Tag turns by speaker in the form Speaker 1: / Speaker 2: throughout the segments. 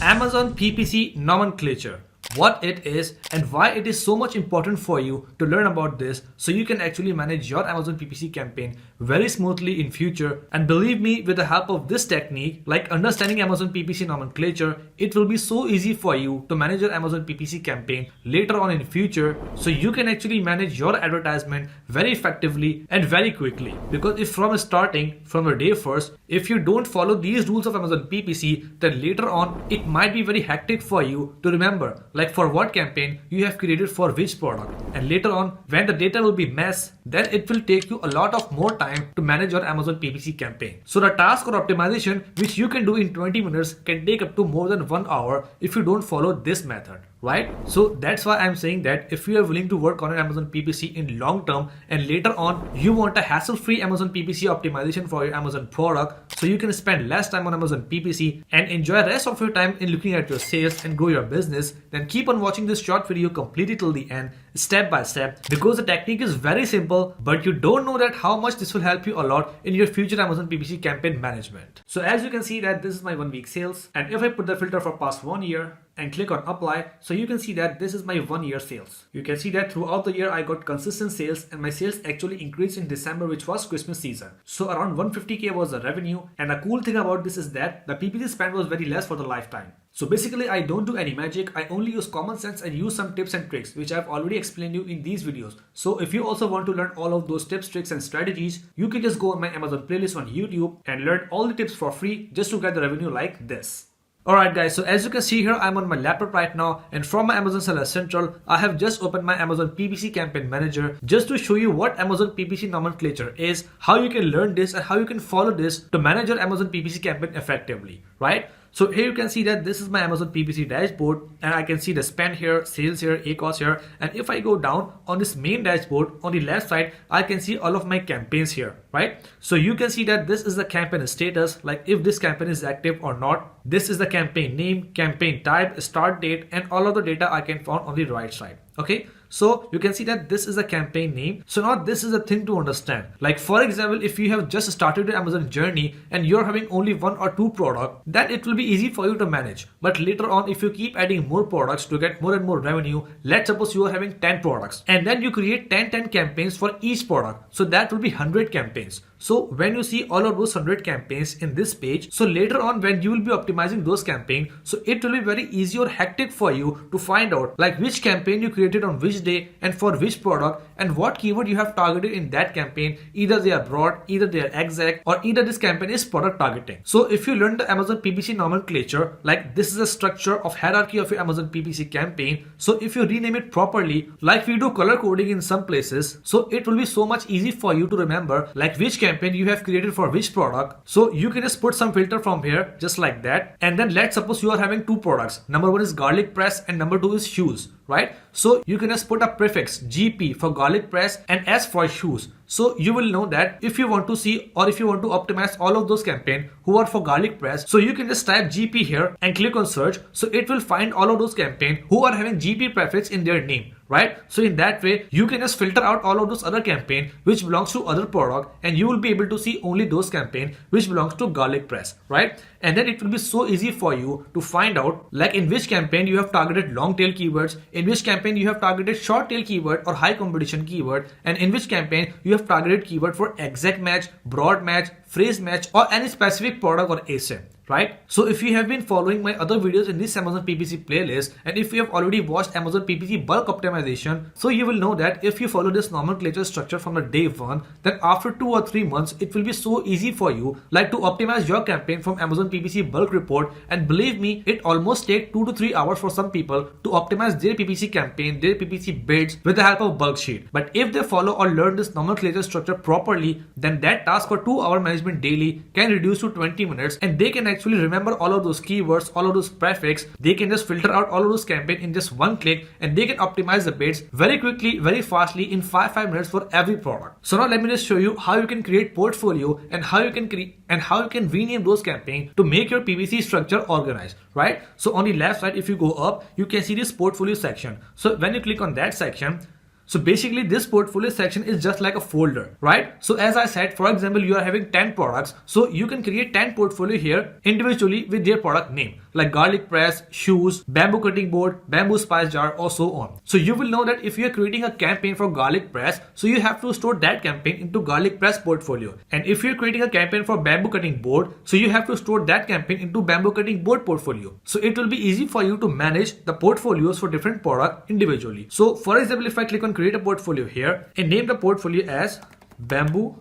Speaker 1: Amazon PPC Nomenclature. What it is and why it is so much important for you to learn about this so you can actually manage your Amazon PPC campaign very smoothly in future. And believe me, with the help of this technique, like understanding Amazon PPC nomenclature, it will be so easy for you to manage your Amazon PPC campaign later on in future, so you can actually manage your advertisement very effectively and very quickly. Because if from the day first, if you don't follow these rules of Amazon PPC, then later on it might be very hectic for you to remember, like for what campaign you have created for which product. And later on, when the data will be mess, then it will take you a lot of more time to manage your Amazon PPC campaign. So the task or optimization which you can do in 20 minutes can take up to more than 1 hour if you don't follow this method. Right? So that's why I'm saying that if you are willing to work on an Amazon PPC in long term and later on you want a hassle-free Amazon PPC optimization for your Amazon product so you can spend less time on Amazon PPC and enjoy the rest of your time in looking at your sales and grow your business, then keep on watching this short video completely till the end, step by step, because the technique is very simple, but you don't know that how much this will help you a lot in your future Amazon PPC campaign management. So as you can see that this is my 1 week sales, and if I put the filter for past 1 year and click on apply, so you can see that this is my 1 year sales. You can see that throughout the year I got consistent sales, and my sales actually increased in December, which was Christmas season. So around 150k was the revenue, and the cool thing about this is that the PPC spend was very less for the lifetime. So basically I don't do any magic, I only use common sense and use some tips and tricks which I've already explained you in these videos. So if you also want to learn all of those tips, tricks and strategies, you can just go on my Amazon playlist on YouTube and learn all the tips for free just to get the revenue like this. Alright guys, so as you can see here, I'm on my laptop right now, and from my Amazon Seller Central, I have just opened my Amazon PPC Campaign Manager just to show you what Amazon PPC nomenclature is, how you can learn this and how you can follow this to manage your Amazon PPC campaign effectively, right? So here you can see that this is my Amazon PPC dashboard, and I can see the spend here, sales here, ACOS here, and if I go down on this main dashboard on the left side, I can see all of my campaigns here, right? So you can see that this is the campaign status, like if this campaign is active or not. This is the campaign name, campaign type, start date, and all of the data I can find on the right side. Okay, so you can see that this is the campaign name. So now this is a thing to understand. Like for example, if you have just started your Amazon journey and you're having only 1 or 2 products, then it will be easy for you to manage. But later on, if you keep adding more products to get more and more revenue, let's suppose you are having 10 products and then you create 10 campaigns for each product. So that will be 100 campaigns. So when you see all of those 100 campaigns in this page, so later on when you will be optimizing those campaigns, so it will be very easy or hectic for you to find out like which campaign you created on which day and for which product and what keyword you have targeted in that campaign. Either they are broad, either they are exact, or either this campaign is product targeting. So if you learn the Amazon PPC nomenclature, like this is a structure of hierarchy of your Amazon PPC campaign. So if you rename it properly, like we do color coding in some places, so it will be so much easy for you to remember like which campaign you have created for which product. So you can just put some filter from here just like that, and then let's suppose you are having 2 products. Number 1 is garlic press and number 2 is shoes, right? So you can just put a prefix GP for garlic press and S for shoes. So you will know that if you want to see or if you want to optimize all of those campaigns who are for garlic press, so you can just type GP here and click on search. So it will find all of those campaigns who are having GP prefix in their name, right? So in that way, you can just filter out all of those other campaigns which belongs to other product, and you will be able to see only those campaigns which belongs to garlic press, right? And then it will be so easy for you to find out like in which campaign you have targeted long tail keywords, in which campaign you have targeted short tail keyword or high competition keyword, and in which campaign you have targeted keyword for exact match, broad match, phrase match, or any specific product or ASIN. Right? So if you have been following my other videos in this Amazon PPC playlist, and if you have already watched Amazon PPC bulk optimization, so you will know that if you follow this nomenclature structure from the day 1, then after 2 or 3 months, it will be so easy for you like to optimize your campaign from Amazon PPC bulk report. And believe me, it almost takes 2 to 3 hours for some people to optimize their PPC campaign, their PPC bids with the help of bulk sheet. But if they follow or learn this nomenclature structure properly, then that task for 2-hour management daily can reduce to 20 minutes, and they can actually remember all of those keywords, all of those prefix. They can just filter out all of those campaigns in just 1 click, and they can optimize the bids very quickly, very fastly in 5 minutes for every product. So now let me just show you how you can create portfolio and how you can rename those campaigns to make your PPC structure organized, right? So on the left side, if you go up, you can see this portfolio section. So when you click on that section, So basically this portfolio section is just like a folder, right? So as I said, for example, you are having 10 products. So you can create 10 portfolio here individually with their product name. like garlic press, shoes, bamboo cutting board, bamboo spice jar, or so on. So you will know that if you are creating a campaign for garlic press, so you have to store that campaign into garlic press portfolio. And if you're creating a campaign for bamboo cutting board, so you have to store that campaign into bamboo cutting board portfolio. So it will be easy for you to manage the portfolios for different products individually. So for example, if I click on create a portfolio here and name the portfolio as bamboo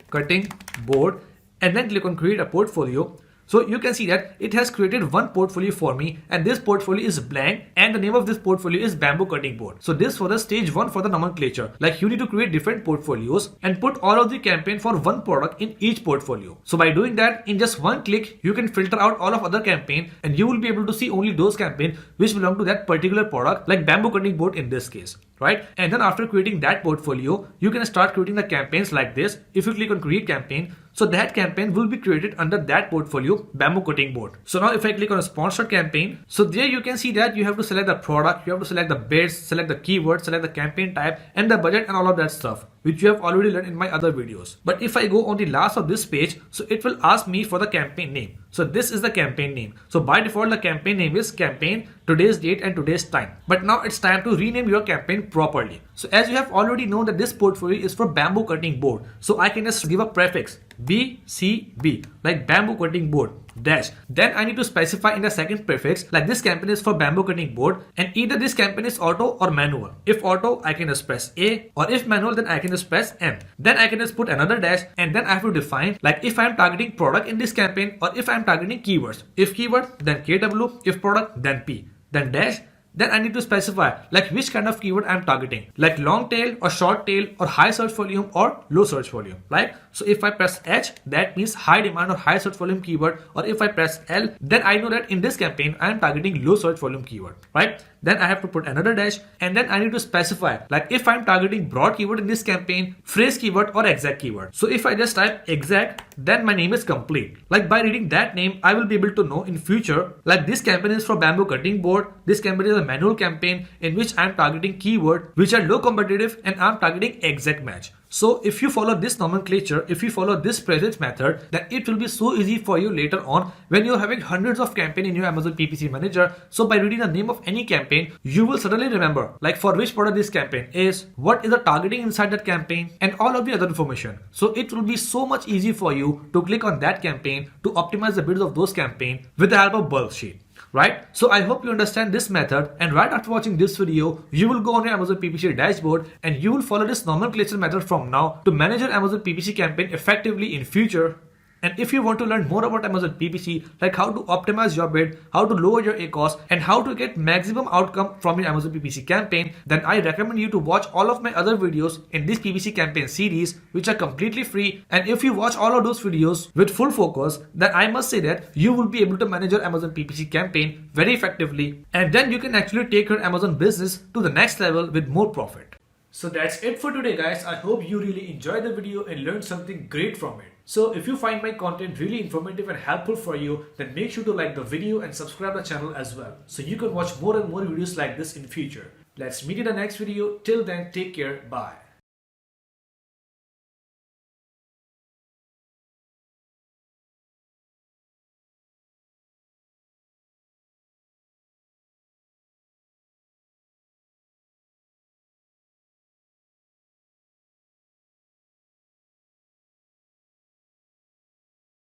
Speaker 1: cutting board and then click on create a portfolio, so you can see that it has created one portfolio for me, and this portfolio is blank and the name of this portfolio is bamboo cutting board. So this for the stage 1 for the nomenclature. Like you need to create different portfolios and put all of the campaign for one product in each portfolio. So by doing that, in just one click, you can filter out all of other campaign and you will be able to see only those campaign which belong to that particular product, like bamboo cutting board in this case. Right? And then after creating that portfolio, you can start creating the campaigns like this. If you click on create campaign, so that campaign will be created under that portfolio, bamboo cutting board. So now if I click on a sponsored campaign, so there you can see that you have to select the product, you have to select the bids, select the keyword, select the campaign type and the budget and all of that stuff, which you have already learned in my other videos. But if I go on the last of this page, so it will ask me for the campaign name. So this is the campaign name. So by default, the campaign name is campaign, today's date and today's time. But now it's time to rename your campaign properly. So as you have already known that this portfolio is for bamboo cutting board. So I can just give a prefix BCB, like bamboo cutting board dash. Then I need to specify in the second prefix, like this campaign is for bamboo cutting board and either this campaign is auto or manual. If auto, I can just press A, or if manual, then I can just press M. Then I can just put another dash and then I have to define like if I am targeting product in this campaign or if I am targeting keywords. If keyword, then KW, if product, then P, then dash. Then I need to specify like which kind of keyword I'm targeting, like long tail or short tail or high search volume or low search volume, right? So if I press H, that means high demand or high search volume keyword, or if I press L, then I know that in this campaign I am targeting low search volume keyword, right? Then I have to put another dash and then I need to specify like if I'm targeting broad keyword in this campaign, phrase keyword or exact keyword. So if I just type exact, then my name is complete. Like by reading that name, I will be able to know in future like this campaign is for bamboo cutting board, this campaign is a manual campaign in which I'm targeting keyword which are low competitive and I'm targeting exact match. So if you follow this nomenclature, if you follow this presence method, then it will be so easy for you later on when you're having hundreds of campaign in your Amazon PPC manager. So by reading the name of any campaign, you will suddenly remember like for which product this campaign is, what is the targeting inside that campaign and all of the other information. So it will be so much easy for you to click on that campaign to optimize the bids of those campaign with the help of bulk sheet. Right? So I hope you understand this method, and right after watching this video, you will go on your Amazon PPC dashboard and you will follow this nomenclature method from now to manage your Amazon PPC campaign effectively in future. And if you want to learn more about Amazon PPC, like how to optimize your bid, how to lower your ACoS, and how to get maximum outcome from your Amazon PPC campaign, then I recommend you to watch all of my other videos in this PPC campaign series, which are completely free. And if you watch all of those videos with full focus, then I must say that you will be able to manage your Amazon PPC campaign very effectively. And then you can actually take your Amazon business to the next level with more profit. So that's it for today, guys. I hope you really enjoyed the video and learned something great from it. So if you find my content really informative and helpful for you, then make sure to like the video and subscribe the channel as well, so you can watch more and more videos like this in future. Let's meet in the next video. Till then, take care. Bye.